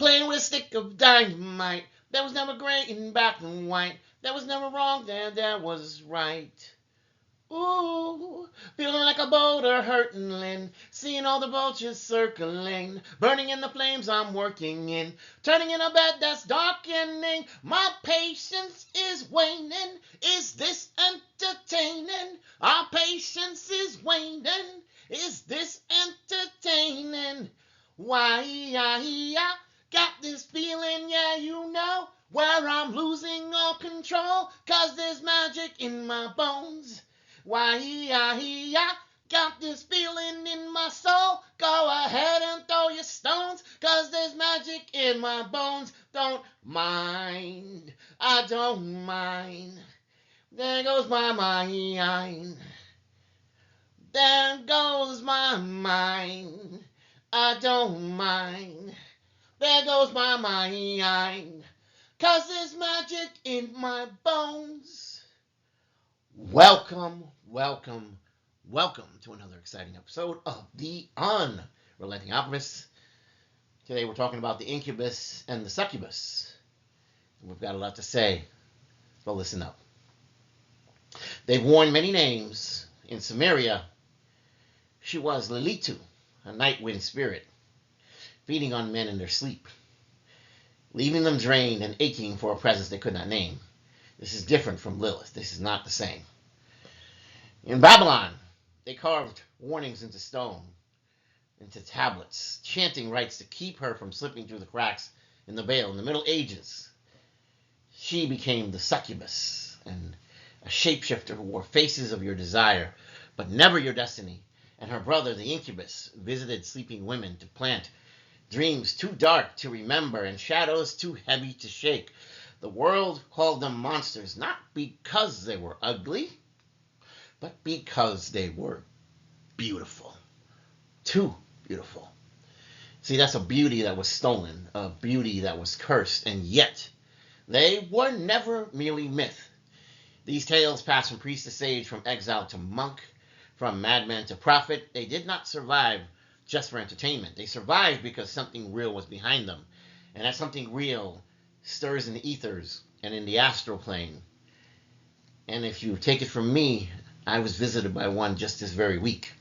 playing with a stick of dynamite. That was never gray and black and white. That was never wrong, that was right. Ooh, feeling like a boulder hurtling, seeing all the vultures circling, burning in the flames I'm working in, turning in a bed that's darkening. My patience is waning. Is this entertaining? Our patience is waning. Is this entertaining? Why, I got this feeling, yeah, you know, where I'm losing all control, 'cause there's magic in my bones. Why, I got this feeling in my soul. Go ahead and throw your stones, 'cause there's magic in my bones. Don't mind, I don't mind. There goes my mind. There goes my mind. I don't mind. There goes my mind. 'Cause there's magic in my bones. Welcome, welcome, welcome to another exciting episode of the Unrelenting Alchemist. Today we're talking about the Incubus and the Succubus. We've got a lot to say, so listen up. They've worn many names. In Sumerian, she was Lilitu, a night wind spirit, feeding on men in their sleep, leaving them drained and aching for a presence they could not name. This is different from Lilith. This is not the same. In Babylon, they carved warnings into stone, into tablets, chanting rites to keep her from slipping through the cracks in the veil. In the Middle Ages, she became the Succubus, and a shapeshifter who wore faces of your desire, but never your destiny. And her brother, the Incubus, visited sleeping women to plant dreams too dark to remember and shadows too heavy to shake. The world called them monsters, not because they were ugly, but because they were beautiful. Too beautiful. See, that's a beauty that was stolen, a beauty that was cursed, and yet they were never merely myth. These tales passed from priest to sage, from exile to monk, from madman to prophet. They did not survive just for entertainment. They survived because something real was behind them, and that something real stirs in the ethers and in the astral plane. And if you take it from me, I was visited by one just this very week.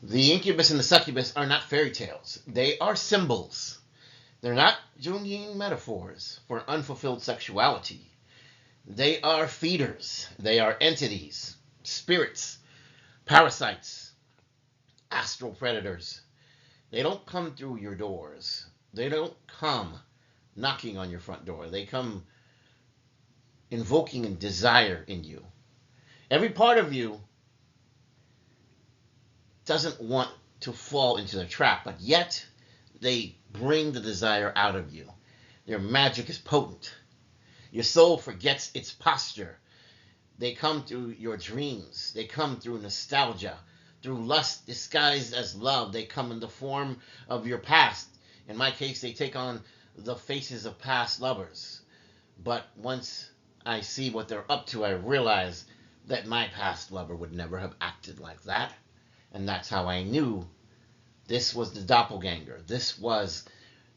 The Incubus and the Succubus are not fairy tales. They are symbols. They're not Jungian metaphors for unfulfilled sexuality. They are feeders. They are entities, spirits, parasites, astral predators. They don't come through your doors. They don't come knocking on your front door. They come invoking a desire in you. Every part of you doesn't want to fall into the trap, but yet they bring the desire out of you. Their magic is potent. Your soul forgets its posture. They come through your dreams. They come through nostalgia, through lust disguised as love. They come in the form of your past. In my case, they take on the faces of past lovers. But once I see what they're up to, I realize that my past lover would never have acted like that. And that's how I knew this was the doppelganger. This was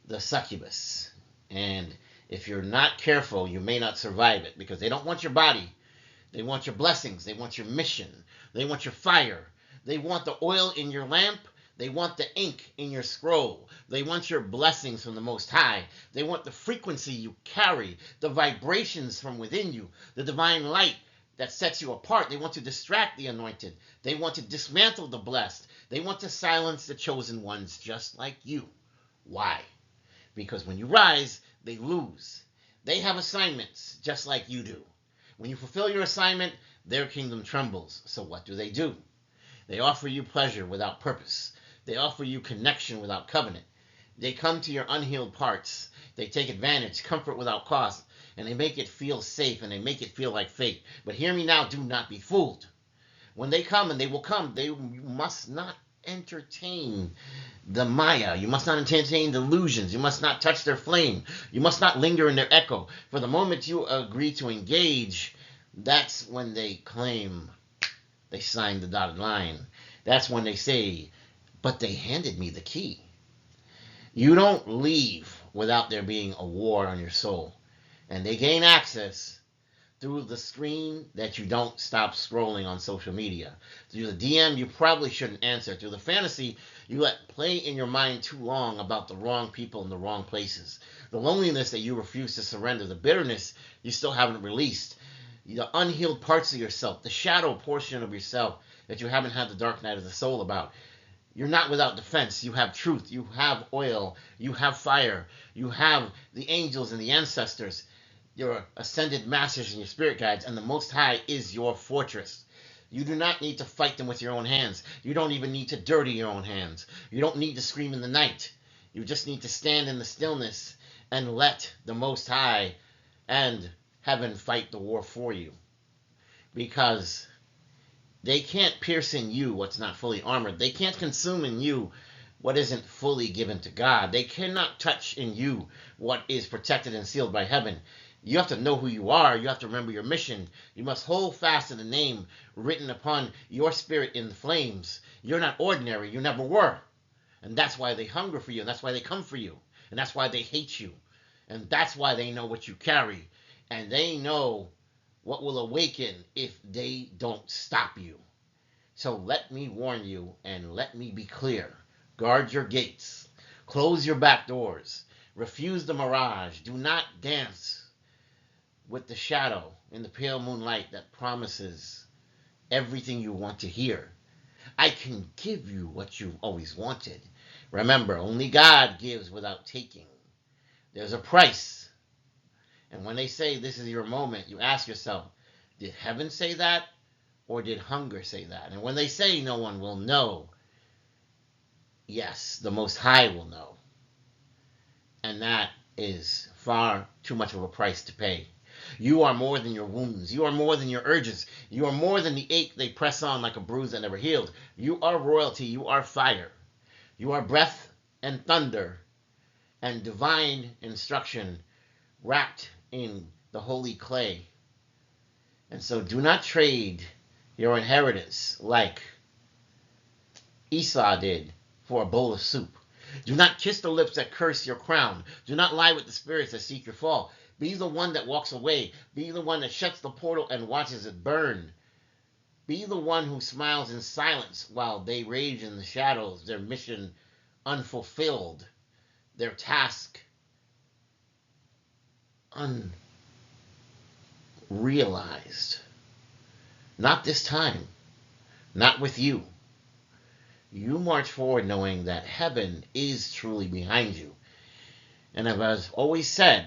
the Succubus. And if you're not careful, you may not survive it, because they don't want your body. They want your blessings. They want your mission. They want your fire. They want the oil in your lamp. They want the ink in your scroll. They want your blessings from the Most High. They want the frequency you carry, the vibrations from within you, the divine light that sets you apart. They want to distract the anointed. They want to dismantle the blessed. They want to silence the chosen ones just like you. Why? Because when you rise, they lose. They have assignments just like you do. When you fulfill your assignment, their kingdom trembles. So what do? They offer you pleasure without purpose. They offer you connection without covenant. They come to your unhealed parts. They take advantage, comfort without cost, and they make it feel safe, and they make it feel like fate. But hear me now, do not be fooled. When they come, and they will come, you must not entertain the Maya. You must not entertain delusions. You must not touch their flame. You must not linger in their echo. For the moment you agree to engage, that's when they claim they signed the dotted line. That's when they say, but they handed me the key. You don't leave without there being a war on your soul. And they gain access through the screen that you don't stop scrolling on social media. Through the DM you probably shouldn't answer. Through the fantasy you let play in your mind too long about the wrong people in the wrong places. The loneliness that you refuse to surrender. The bitterness you still haven't released. The unhealed parts of yourself. The shadow portion of yourself that you haven't had the dark night of the soul about. You're not without defense. You have truth. You have oil. You have fire. You have the angels and the ancestors, your ascended masters and your spirit guides, and the Most High is your fortress. You do not need to fight them with your own hands. You don't even need to dirty your own hands. You don't need to scream in the night. You just need to stand in the stillness and let the Most High and heaven fight the war for you. Because they can't pierce in you what's not fully armored. They can't consume in you what isn't fully given to God. They cannot touch in you what is protected and sealed by heaven. You have to know who you are. You have to remember your mission. You must hold fast to the name written upon your spirit in the flames. You're not ordinary. You never were. And that's why they hunger for you. And that's why they come for you. And that's why they hate you. And that's why they know what you carry. And they know what will awaken if they don't stop you. So let me warn you and let me be clear. Guard your gates. Close your back doors. Refuse the mirage. Do not dance with the shadow in the pale moonlight that promises everything you want to hear. I can give you what you've always wanted. Remember, only God gives without taking. There's a price. And when they say this is your moment, you ask yourself, did heaven say that? Or did hunger say that? And when they say no one will know, yes, the Most High will know. And that is far too much of a price to pay. You are more than your wounds. You are more than your urges. You are more than the ache they press on like a bruise that never healed. You are royalty. You are fire. You are breath and thunder and divine instruction wrapped in the holy clay. And so do not trade your inheritance like Esau did for a bowl of soup. Do not kiss the lips that curse your crown. Do not lie with the spirits that seek your fall. Be the one that walks away. Be the one that shuts the portal and watches it burn. Be the one who smiles in silence while they rage in the shadows, their mission unfulfilled, their task unrealized. Not this time. Not with you. You march forward knowing that heaven is truly behind you. And as I've always said,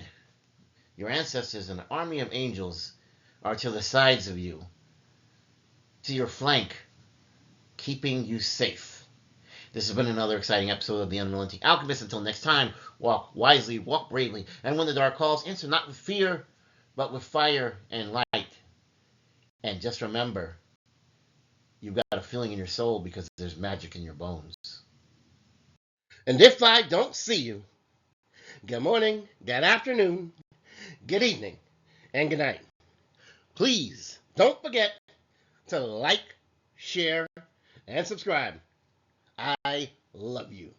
your ancestors and an army of angels are to the sides of you, to your flank, keeping you safe. This has been another exciting episode of the Unrelenting Alchemist. Until next time, walk wisely, walk bravely, and when the dark calls, answer not with fear, but with fire and light. And just remember, you've got a feeling in your soul because there's magic in your bones. And if I don't see you, good morning, good afternoon, good evening, and good night. Please don't forget to like, share, and subscribe. I love you.